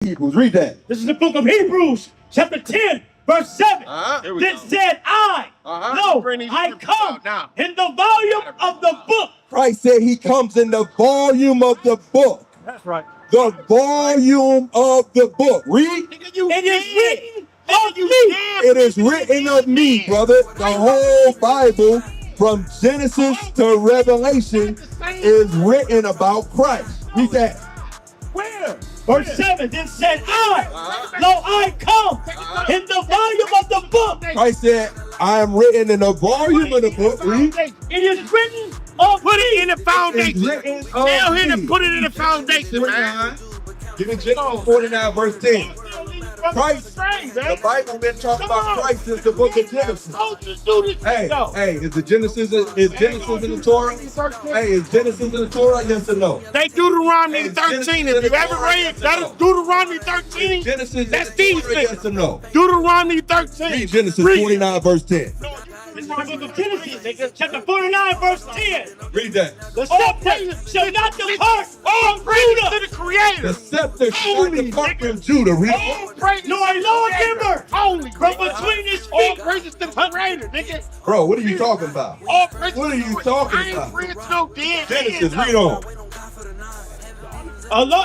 Hebrews, read that. This is the book of Hebrews, chapter 10, verse 7. Then said I, lo, I come in the volume of the book. Christ said he comes in the volume of the book. That's right. The volume of the book. Read. It is written of me. It is written of me, brother. The whole Bible, from Genesis to Revelation, is written about Christ. Read that. Where? Verse 7, then said I, lo, I come in the volume of the book. Christ said, I am written in the volume of the book. Read. It is written of Put it in the foundation. Written Tell of him to me. put it in the foundation, man. Give me Genesis 49, verse 10. Christ, the Bible been talking about Christ since the book of Genesis. Hey, is Genesis in the Torah? Hey, is Genesis in the Torah? Yes or no? They Deuteronomy 13. If you ever read that is Deuteronomy 13. Genesis That's in the Torah, decent. yes or no? Deuteronomy 13. Read Genesis 49, verse 10. This is the book of Genesis, chapter 49, verse 10. Read that. The scepter shall not depart from Judah, To the Creator. The scepter shall depart from Judah. Read it. nor a lawgiver Holy. from between his All feet. praises to the Creator, nigga. Bro, what are you talking about? All praises. What are you talking I ain't about? friends to no dead Genesis, man, read on.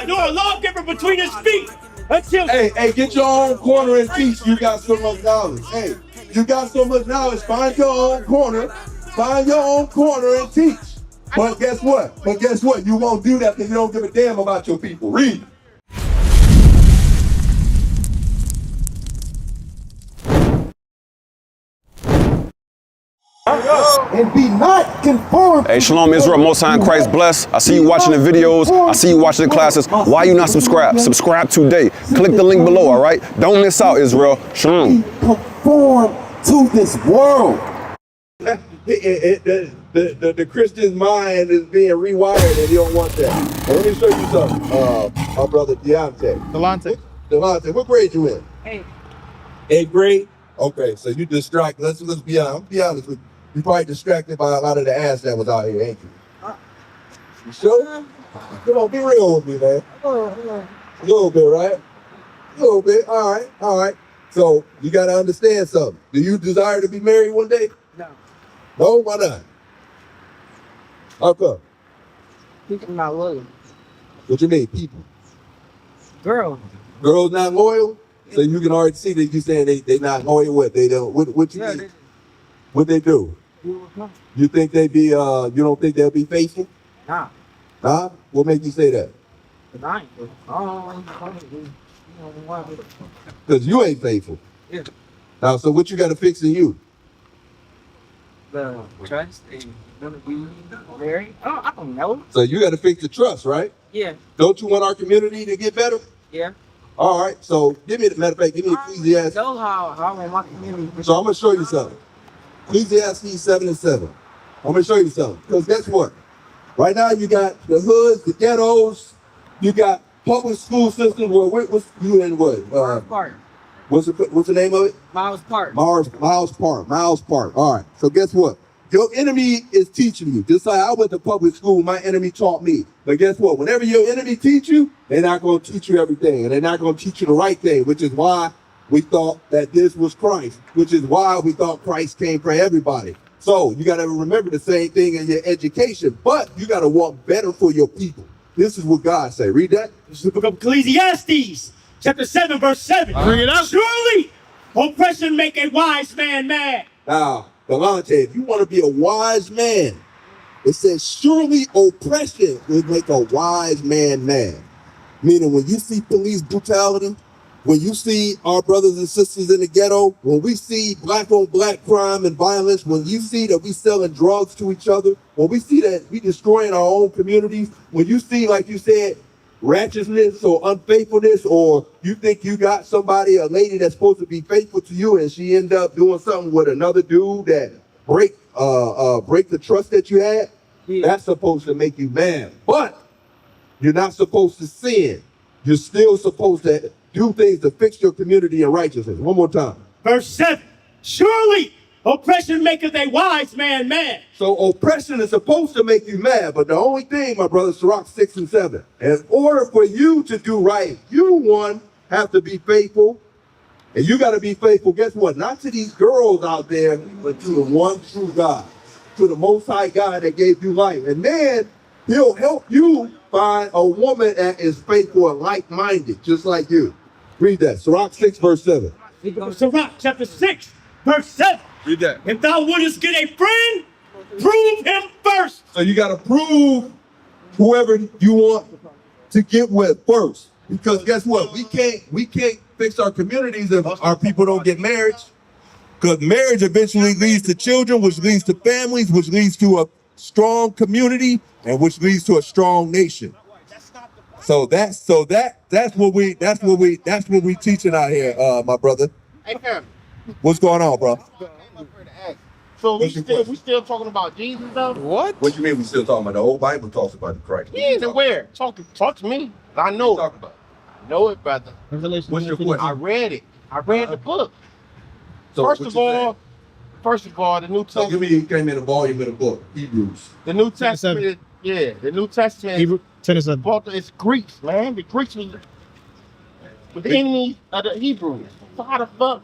Nor a lawgiver between his feet. Until Hey, get your own corner and teach. You got so much knowledge. Hey, you got so much knowledge. Find your own corner. Find your own corner and teach. But guess what? You won't do that because you don't give a damn about your people. Read. And be not conformed. Hey, Shalom Israel, Most High in Christ bless. I see you watching the videos. I see you watching the classes. Why you not subscribed? Subscribe today. Click the link below, all right? Don't miss out, Israel. Shalom. Conform to this world. The Christian's mind is being rewired and you don't want that. Let me show you something. My brother Delonte, what grade you in? 8th. 8th grade? Okay, so you distracted. Let's be honest. I'll be honest with you. You're probably distracted by a lot of the ass that was out here, ain't you? You sure? Come on, be real with me, man. A little bit, right? A little bit. All right. So you got to understand something. Do you desire to be married one day? No. No? Why not? How come? People not loyal. What you mean, people? Girl. Girls not loyal? So you can already see that you saying they not loyal. What they don't? What you mean? What they do? You think they be? You don't think they'll be faithful? Nah. Huh? What made you say that? Because you ain't faithful. Yeah. Now, so what you got to fix in you? The trust and gonna be married. I don't know. So you got to fix the trust, right? Yeah. Don't you want our community to get better? Yeah. All right. So give me, matter of fact, give me Ecclesiastes. Know how I want my community. So I'm gonna show you something. Ecclesiastes 7:7. I'm gonna show you something. Because guess what? Right now you got the hoods, the ghettos. You got public school systems. What's you in what? Park. What's the name of it? Miles Park. Miles Park. All right. So guess what? Your enemy is teaching you. Just like I went to public school, my enemy taught me. But guess what? Whenever your enemy teach you, they're not going to teach you everything. And they're not going to teach you the right thing, which is why we thought that this was Christ, which is why we thought Christ came for everybody. So you got to remember the same thing in your education, but you got to want better for your people. This is what God say. Read that. This is the book of Ecclesiastes, chapter 7, verse 7. Bring it up. Surely oppression make a wise man mad. Now, Delonte, if you want to be a wise man, it says surely oppression will make a wise man mad. Meaning when you see police brutality, when you see our brothers and sisters in the ghetto, when we see black on black crime and violence, when you see that we selling drugs to each other, when we see that we destroying our own communities, when you see, like you said, righteousness or unfaithfulness, or you think you got somebody, a lady that's supposed to be faithful to you, and she end up doing something with another dude that break the trust that you had, that's supposed to make you mad. But you're not supposed to sin. You're still supposed to do things to fix your community in righteousness. One more time. Verse 7. Surely Oppression maketh a wise man mad. So oppression is supposed to make you mad, but the only thing, my brother, Sirach 6 and 7, in order for you to do right, you, one, have to be faithful. And you got to be faithful, guess what? Not to these girls out there, but to the one true God, to the Most High God that gave you life. And then he'll help you find a woman that is faithful and like-minded, just like you. Read that, Sirach 6, verse 7. Sirach chapter 6, verse 7. Read that. If thou wouldest get a friend, prove him first. So you got to prove whoever you want to get with first. Because guess what? We can't fix our communities if our people don't get married. Because marriage eventually leads to children, which leads to families, which leads to a strong community, and which leads to a strong nation. So that's what we teaching out here, my brother. Hey, fam. What's going on, bro? So we still talking about Jesus though? What you mean we still talking about? The whole Bible talks about the Christ. Yeah, then where? Talk to me. I know it. Talking about? I know it, brother. What's your question? I read it. I read the book. So First of all, the New so Testament. give me, you came in a volume of the book, Hebrews. The New Testament. Yeah, the New Testament. Hebrew 10:7. It's Greeks, man. The Greeks was the enemy of the Hebrews. So how the fuck?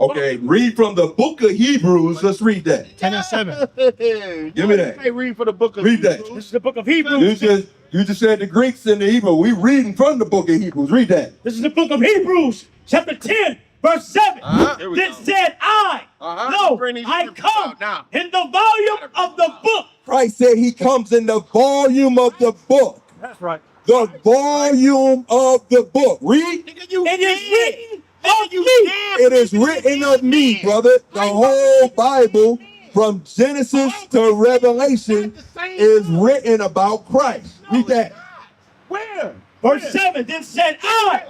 Okay, read from the book of Hebrews. Let's read that. 10:7. Give me that. Hey, read for the book of Read that. Hebrews. This is the book of Hebrews. You just said the Greeks and the Hebrew. We reading from the book of Hebrews. Read that. This is the book of Hebrews, chapter 10, verse 7. Then said I, lo, I come in the volume of the book. Christ said he comes in the volume of the book. That's right. The volume of the book. Read. It is written of me. It is written of me, brother. The whole Bible, from Genesis to Revelation, is written about Christ. Read that. Where? Verse 7, then said I,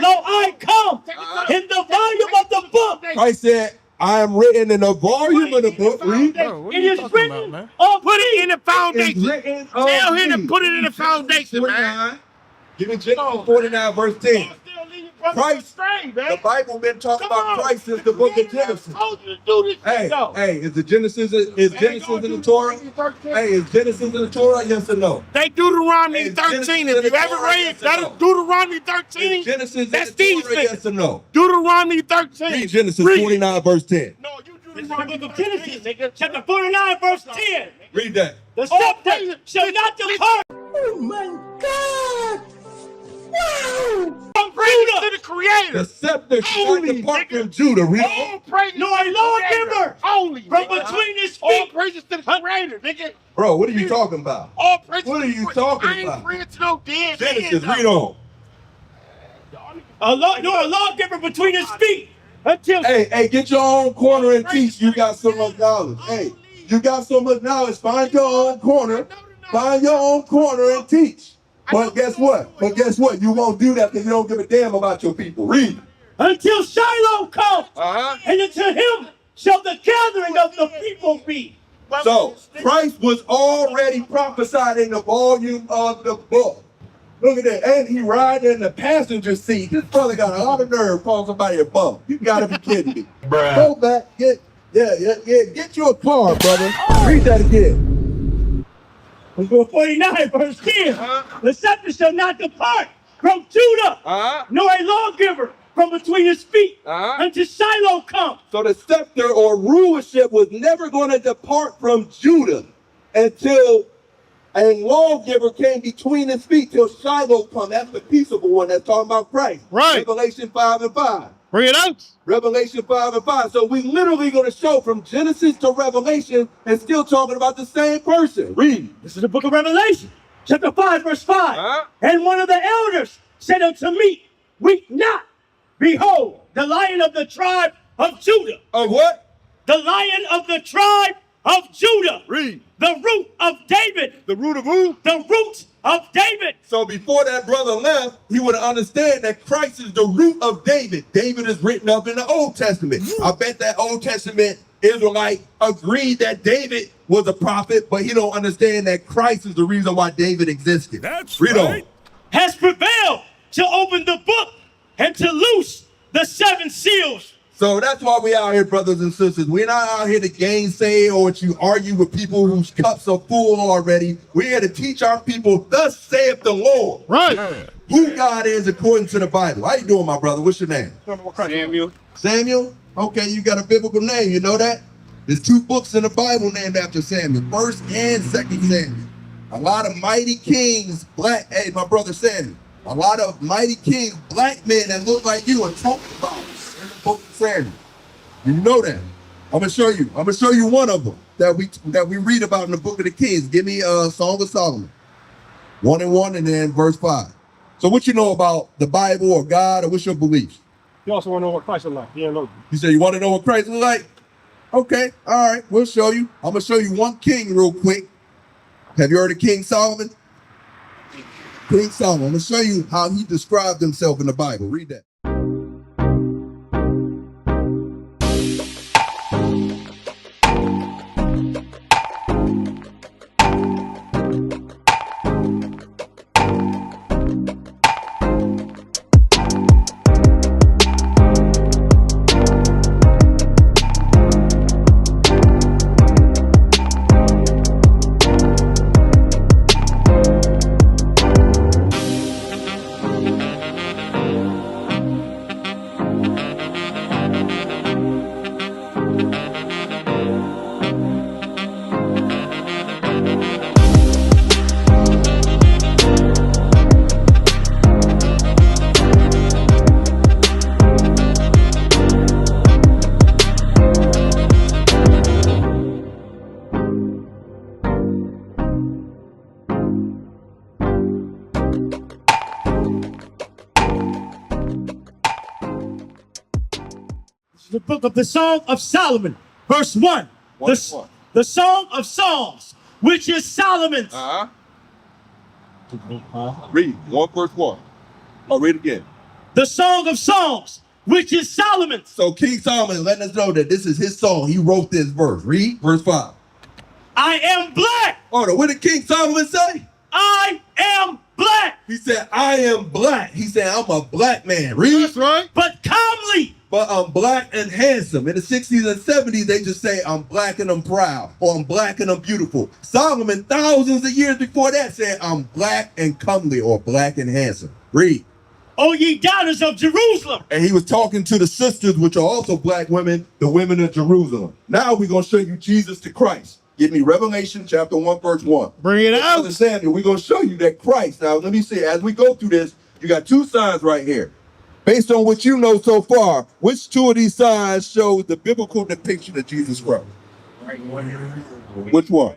lo, I come in the volume of the book. Christ said, I am written in the volume of the book. Read. It is written of Put it in the It's foundation. written of Tell him me. to put it in the foundation, man. Give me Genesis 49, verse 10. Christ, the Bible been talking about Christ since the book of Genesis. Hey, is Genesis in the Torah? Hey, is Genesis in the Torah? Yes or no? They Deuteronomy Hey, 13. Genesis If you in the ever Torah, read yes or that, no? is Deuteronomy 13. Is Genesis That's in the these Torah? things. Yes or no? Deuteronomy 13. Read Genesis Read. 49, verse 10. No, you This is the Deuteronomy book of 13, Genesis, nigga. chapter 49, verse 10. Read that. The scepter shall not depart from Praise Judah, to the Creator. The scepter shall not Holy, depart nigga. from Judah. Read. All praises nor to a the lawgiver Creator. Holy, from nigga. between his All feet. praises to the Creator, nigga. Bro, what are you talking about? All praises What to are the you Creator. talking I ain't about? praying to no dead Genesis, man, read on. Nor a lawgiver between his feet until Hey, get your own corner and teach. You got so much knowledge. Hey, you got so much knowledge. Find your own corner. Find your own corner and teach. But guess what? You won't do that because you don't give a damn about your people. Read. until Shiloh comes, and unto him shall the gathering of the people be. So Christ was already prophesied in the volume of the book. Look at that. And he riding in the passenger seat. This brother got a lot of nerve calling somebody a bum. You gotta be kidding me. Go back. Get you a car, brother. Read that again. Let's go 49, verse 10. The scepter shall not depart from Judah, nor a lawgiver from between his feet until Shiloh come. So the scepter or rulership was never going to depart from Judah until a lawgiver came between his feet till Shiloh come. That's the peaceable one that's talking about Christ. Right. Revelation 5 and 5. Bring it out. Revelation 5 and 5. So we literally going to show from Genesis to Revelation and still talking about the same person. Read. This is the book of Revelation, chapter 5, verse 5. And one of the elders said unto me, weep not. Behold, the Lion of the tribe of Judah. Of what? The Lion of the tribe of Judah. Read. The root of David. The root of who? The root of David. So before that brother left, he would understand that Christ is the root of David. David is written up in the Old Testament. I bet that Old Testament Israelite agreed that David was a prophet, but he don't understand that Christ is the reason why David existed. That's Read right. on. Has prevailed to open the book and to loose the seven seals So that's why we out here, brothers and sisters. We're not out here to gainsay or to argue with people whose cups are full already. We're here to teach our people, thus saith the Lord. Right. Who God is according to the Bible. How you doing, my brother? What's your name? Samuel. Samuel? Okay, you got a biblical name, you know that? There's 2 books in the Bible named after Samuel, 1st and 2nd Samuel. A lot of mighty kings, hey, my brother Samuel, a lot of mighty kings, black men that look like you are talking about us in the book of Samuel. You know that. I'm gonna show you one of them that we read about in the book of the Kings. Give me Song of Solomon. 1:1 and then verse 5. So what you know about the Bible or God, or what's your beliefs? You also want to know what Christ is like. Yeah, no. You say you want to know what Christ is like? Okay, all right, we'll show you. I'm gonna show you one king real quick. Have you heard of King Solomon? King Solomon. I'm gonna show you how he described himself in the Bible. Read that. The book of the Song of Solomon, verse 1. The Song of Songs, which is Solomon's. Read 1 verse 1. Oh, read again. The Song of Songs, which is Solomon's. So King Solomon is letting us know that this is his song. He wrote this verse. Read verse 5. I am black. Oh, no, what did King Solomon say? I am black. He said, I am black. He said, I'm a black man. Read. That's right. But calmly. But I'm black and handsome. In the 60s and 70s, they just say, I'm black and I'm proud, or I'm black and I'm beautiful. Solomon, thousands of years before that, said, I'm black and comely, or black and handsome. Read. O ye daughters of Jerusalem. And he was talking to the sisters, which are also black women, the women of Jerusalem. Now we're going to show you Jesus the Christ. Give me Revelation chapter 1, verse 1. Bring it out. Brother Samuel, we're going to show you that Christ. Now, let me see. As we go through this, you got 2 signs right here. Based on what you know so far, which 2 of these signs show the biblical depiction of Jesus Christ? Which one?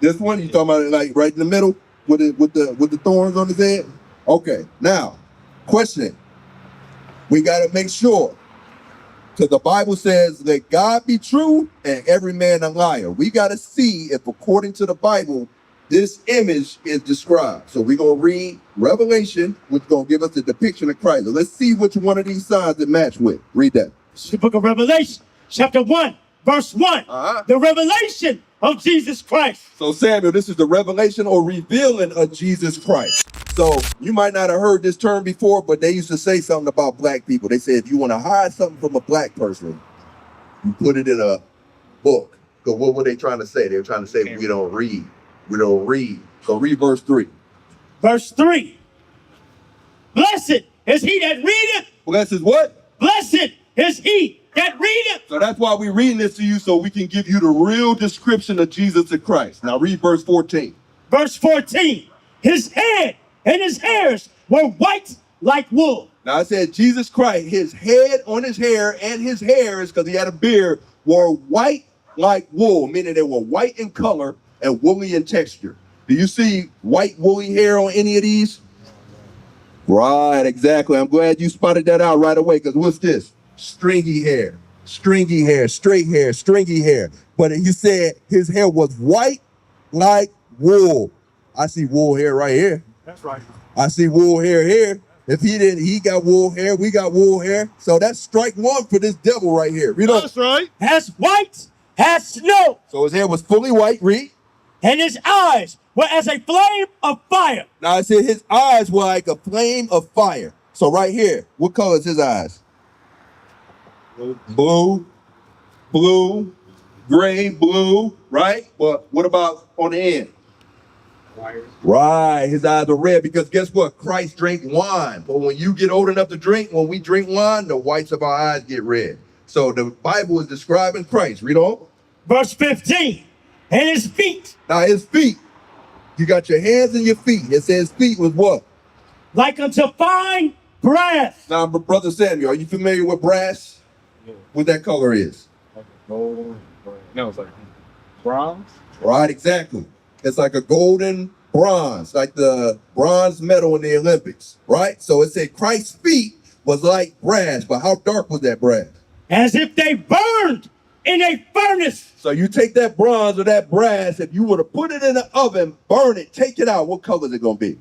This one? You talking about it like right in the middle with the thorns on his head? Okay. Now, question. We got to make sure. Because the Bible says, let God be true and every man a liar. We got to see if according to the Bible, this image is described. So we're going to read Revelation, which is going to give us the depiction of Christ. So let's see which one of these signs it match with. Read that. It's the book of Revelation, chapter 1, verse 1. The revelation of Jesus Christ. So Samuel, this is the revelation or revealing of Jesus Christ. So you might not have heard this term before, but they used to say something about black people. They said if you want to hide something from a black person, you put it in a book. Because what were they trying to say? They were trying to say we don't read. We don't read. So read verse 3. Verse 3. Blessed is he that readeth. Blessed is what? Blessed is he that readeth. So that's why we're reading this to you so we can give you the real description of Jesus the Christ. Now read verse 14. Verse 14. His head and his hairs were white like wool. Now I said Jesus Christ, his head on his hair and his hairs, because he had a beard, were white like wool, meaning they were white in color and woolly in texture. Do you see white woolly hair on any of these? Right, exactly. I'm glad you spotted that out right away, because what's this? Stringy hair, straight hair, stringy hair. But you said his hair was white like wool. I see wool hair right here. That's right. I see wool hair here. If he didn't, he got wool hair, we got wool hair. So that's strike 1 for this devil right here. Read on. That's right. As white as snow. So his hair was fully white, read. And his eyes were as a flame of fire. Now I said his eyes were like a flame of fire. So right here, what color is his eyes? Blue, blue, gray, blue, right? But what about on the end? Right, his eyes are red because guess what? Christ drank wine. But when you get old enough to drink, when we drink wine, the whites of our eyes get red. So the Bible is describing Christ. Read on. Verse 15. And his feet. Now his feet. You got your hands and your feet. It says feet was what? Like unto fine brass. Now, Brother Samuel, are you familiar with brass? Yeah. What that color is? Like gold. No, it's like bronze. Right, exactly. It's like a golden bronze, like the bronze medal in the Olympics, right? So it said Christ's feet was like brass, but how dark was that brass? As if they burned in a furnace. So you take that bronze or that brass, if you were to put it in the oven, burn it, take it out, what color is it going to be?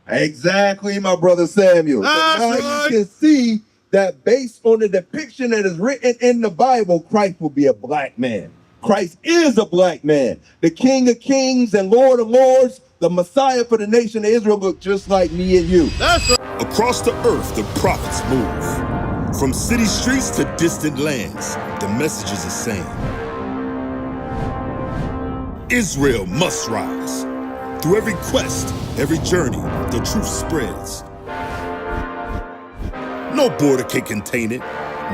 Exactly, my brother Samuel. So now you can see that based on the depiction that is written in the Bible, Christ will be a black man. Christ is a black man. The King of Kings and Lord of Lords, the Messiah for the nation of Israel, look just like me and you. That's right. Across the earth, the prophets move. From city streets to distant lands, the message is the same. Israel must rise. Through every quest, every journey, the truth spreads. No border can contain it.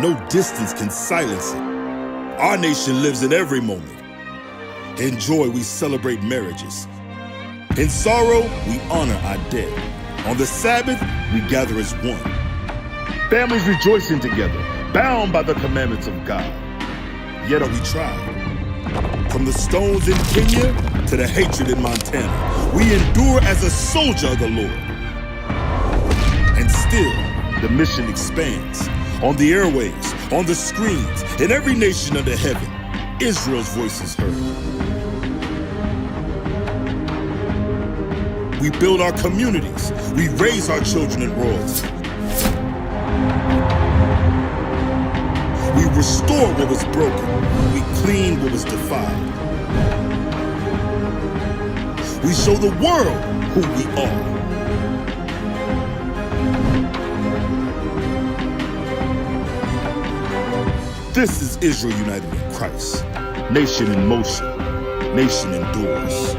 No distance can silence it. Our nation lives in every moment. In joy, we celebrate marriages. In sorrow, we honor our dead. On the Sabbath, we gather as one. Families rejoicing together, bound by the commandments of God. Yet are we tried. From the stones in Kenya to the hatred in Montana, we endure as a soldier of the Lord. And still, the mission expands. On the airwaves, on the screens, in every nation under heaven, Israel's voice is heard. We build our communities. We raise our children in royalty. We restore what was broken. We clean what was defiled. We show the world who we are. This is Israel united in Christ. Nation in motion. Nation endures.